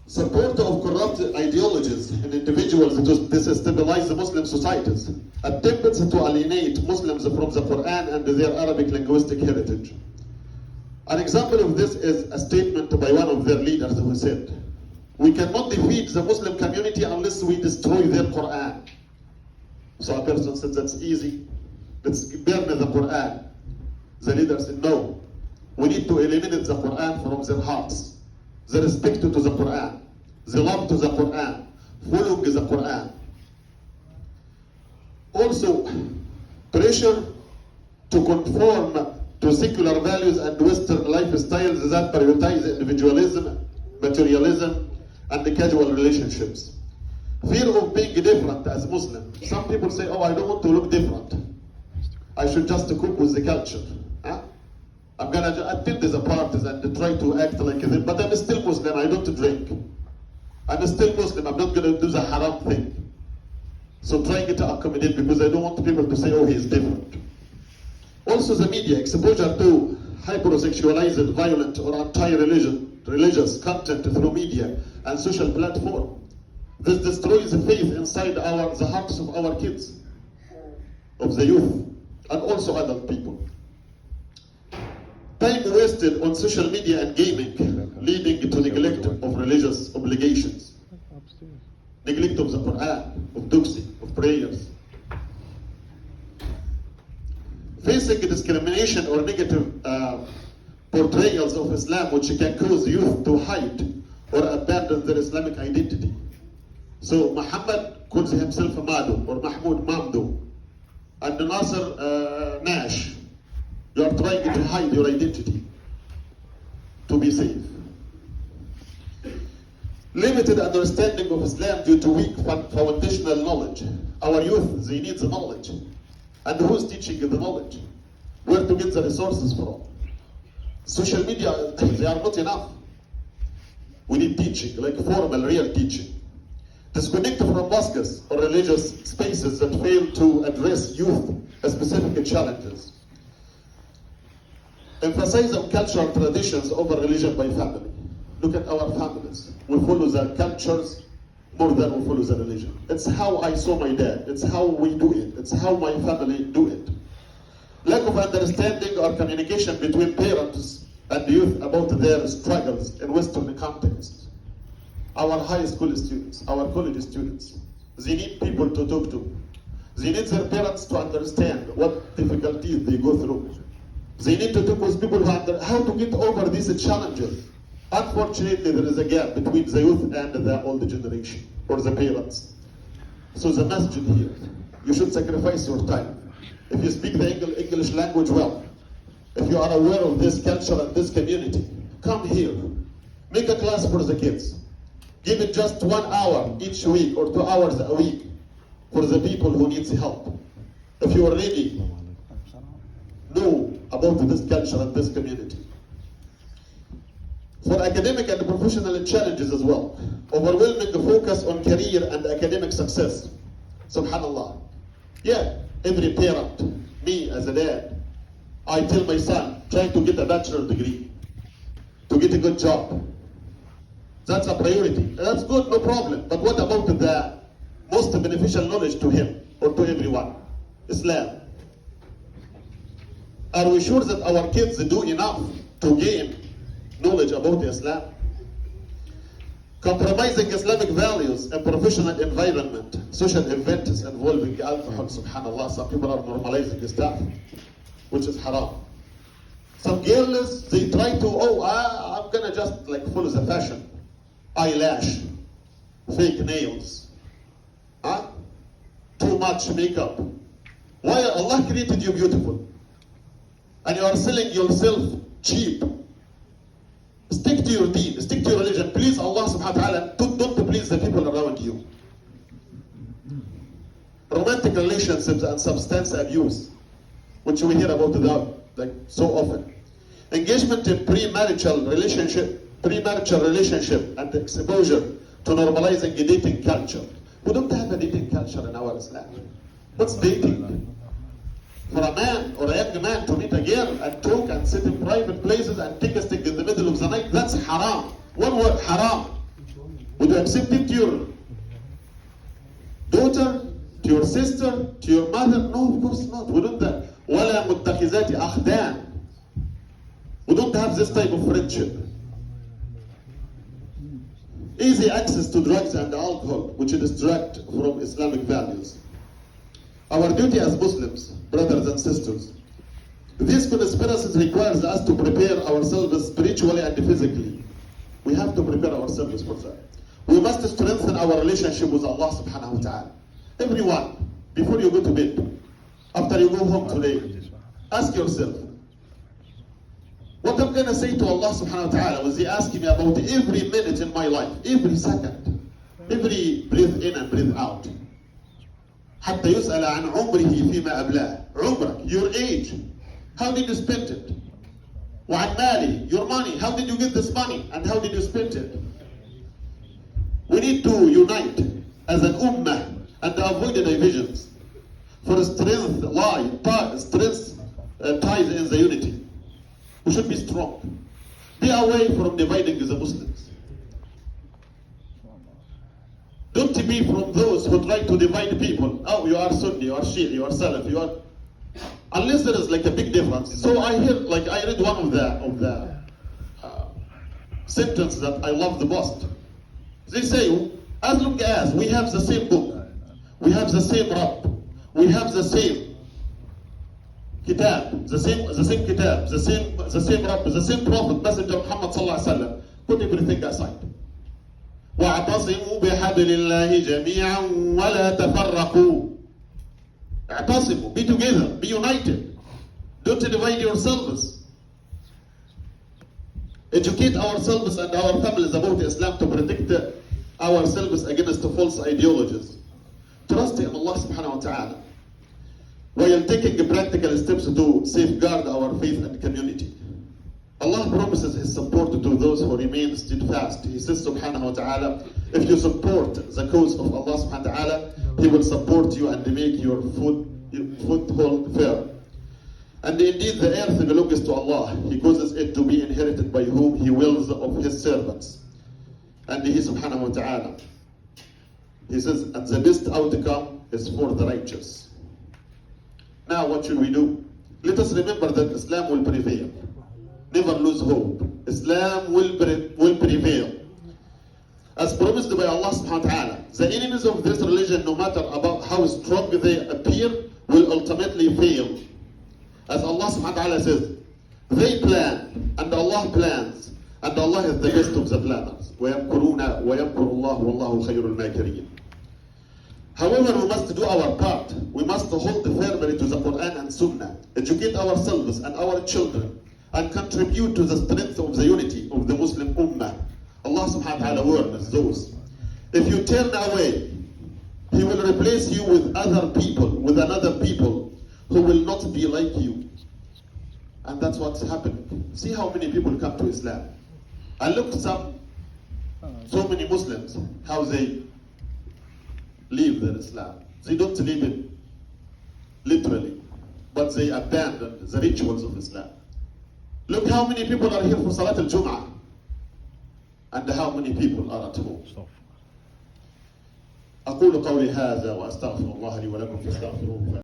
Support of corrupt ideologies in individuals to destabilize the Muslim societies, attempts to alienate Muslims from the Quran and their Arabic linguistic heritage. An example of this is a statement by one of their leaders who said, "We cannot defeat the Muslim community unless we destroy their Quran." So a person said, "That's easy. Let's burn the Quran." The leader said, "No. We need to eliminate the Quran from their hearts. The respect to the Quran, the love to the Quran, following the Quran." Also, pressure to conform to secular values and Western lifestyles that prioritize individualism, materialism, and the casual relationships. Fear of being different as Muslim. Some people say, "Oh, I don't want to look different. I should just cope with the culture. Huh? I'm going to attend the parties and try to act like them, but I'm still Muslim, I don't drink. I'm still Muslim, I'm not going to do the haram thing." So trying to accommodate because I don't want people to say, "Oh, he's different." Also the media, exposure to hypersexualized, violent, or anti-religious content through media and social platform. This destroys the faith inside the hearts of our kids, of the youth, and also adult people. Time wasted on social media and gaming, leading to neglect of religious obligations. Neglect of the Quran, of doxing, of prayers. Facing discrimination or negative portrayals of Islam which can cause youth to hide or abandon their Islamic identity. So Muhammad calls himself Mado or Mahmoud Mamdo, and Nasser Nash. You are trying to hide your identity to be safe. Limited understanding of Islam due to weak foundational knowledge. Our youth, they need the knowledge. And who's teaching the knowledge? Where to get the resources from? Social media, they are not enough. We need teaching, like formal, real teaching. Disconnect from mosques or religious spaces that fail to address youth specific challenges. Emphasize on cultural traditions over religion by family. Look at our families. We follow the cultures more than we follow the religion. It's how I saw my dad. It's how we do it. It's how my family do it. Lack of understanding or communication between parents and youth about their struggles in Western contexts. Our high school students, our college students, they need people to talk to. They need their parents to understand what difficulties they go through. They need to talk with people who understand how to get over these challenges. Unfortunately, there is a gap between the youth and the older generation, or the parents. So the masjid here, you should sacrifice your time. If you speak the English language well, if you are aware of this culture and this community, come here. Make a class for the kids. Give it just 1 hour each week or 2 hours a week for the people who need help. If you already know about this culture and this community. For academic and professional challenges as well. Overwhelming focus on career and academic success. Subhanallah. Yeah, every parent, me as a dad, I tell my son, try to get a bachelor degree, to get a good job. That's a priority. That's good, no problem. But what about the most beneficial knowledge to him or to everyone? Islam. Are we sure that our kids do enough to gain knowledge about Islam? Compromising Islamic values and professional environment, social events involving alcohol, subhanallah, some people are normalizing stuff, which is haram. Some girls, they try to, I'm gonna just like follow the fashion. Eyelash, fake nails, too much makeup. Why? Allah created you beautiful. And you are selling yourself cheap. Stick to your deen, stick to your religion. Please Allah subhanahu wa ta'ala, don't please the people around you. Romantic relationships and substance abuse, which we hear about like so often. Engagement in premarital relationship and exposure to normalizing a dating culture. We don't have a dating culture in our Islam. What's dating? For a man or a young man to meet a girl and talk and sit in private places and take a stick in the middle of the night, that's haram. One word, haram. Would you accept it to your daughter, to your sister, to your mother? No, of course not. We don't that. ولا متخذات أخدان. We don't have this type of friendship. Easy access to drugs and alcohol, which distract from Islamic values. Our duty as Muslims, brothers and sisters, these conspiracies requires us to prepare ourselves spiritually and physically. We have to prepare ourselves for that. We must strengthen our relationship with Allah subhanahu wa ta'ala. Everyone, before you go to bed, after you go home today, ask yourself, what I'm going to say to Allah subhanahu wa ta'ala was He asking me about every minute in my life, every second, every breath in and breath out. حتى يسأل عن عمره فيما أبلاه. عمرك, your age, how did you spend it? وعن مالي, your money, how did you get this money and how did you spend it? We need to unite as an ummah and avoid the divisions. For strength ties in the unity. We should be strong. Be away from dividing the Muslims. Don't be from those who try to divide people. Oh, you are Sunni, you are Shia, you are Salaf, you are... Unless there is like a big difference. So I read one of the sentences that I love the most. They say, as long as we have the same book, we have the same Rabb, we have the same kitab, the same kitab, the same Rabb, the same Prophet, Messenger Muhammad sallallahu alaihi wasallam, put everything aside. وَاعْتَصِمُوا بِحَبْلِ اللَّهِ جَمِيعًا وَلَا تَفَرَّقُوا. اعتصموا, be together, be united. Don't divide yourselves. Educate ourselves and our families about Islam to protect ourselves against false ideologies. Trust in Allah subhanahu wa ta'ala while taking practical steps to safeguard our faith and community. Allah promises His support to those who remain steadfast. He says subhanahu wa ta'ala, if you support the cause of Allah subhanahu wa ta'ala, He will support you and make your foothold firm. And indeed the earth belongs to Allah. He causes it to be inherited by whom He wills of His servants. And He subhanahu wa ta'ala, He says, and the best outcome is for the righteous. Now what should we do? Let us remember that Islam will prevail. Never lose hope. Islam will prevail. As promised by Allah subhanahu wa ta'ala, the enemies of this religion, no matter about how strong they appear, will ultimately fail. As Allah subhanahu wa ta'ala says, they plan, and Allah plans, and Allah is the best of the planners. وَيَمْكُرُونَ وَيَمْكُرُ اللَّهُ وَاللَّهُ خَيْرُ الْمَاكِرِينَ. However, we must do our part. We must hold firmly to the Quran and Sunnah, educate ourselves and our children, and contribute to the strength of the unity of the Muslim Ummah. Allah subhanahu wa ta'ala warns those. If you turn away, He will replace you with other people, with another people who will not be like you. And that's what's happening. See how many people come to Islam. And look so many Muslims, how they leave their Islam. They don't leave it literally, but they abandon the rituals of Islam. Look how many people are here for Salat al-Jum'ah and how many people are at home. أقول قولي هذا وأستغفر الله لي ولكم فاستغفروه.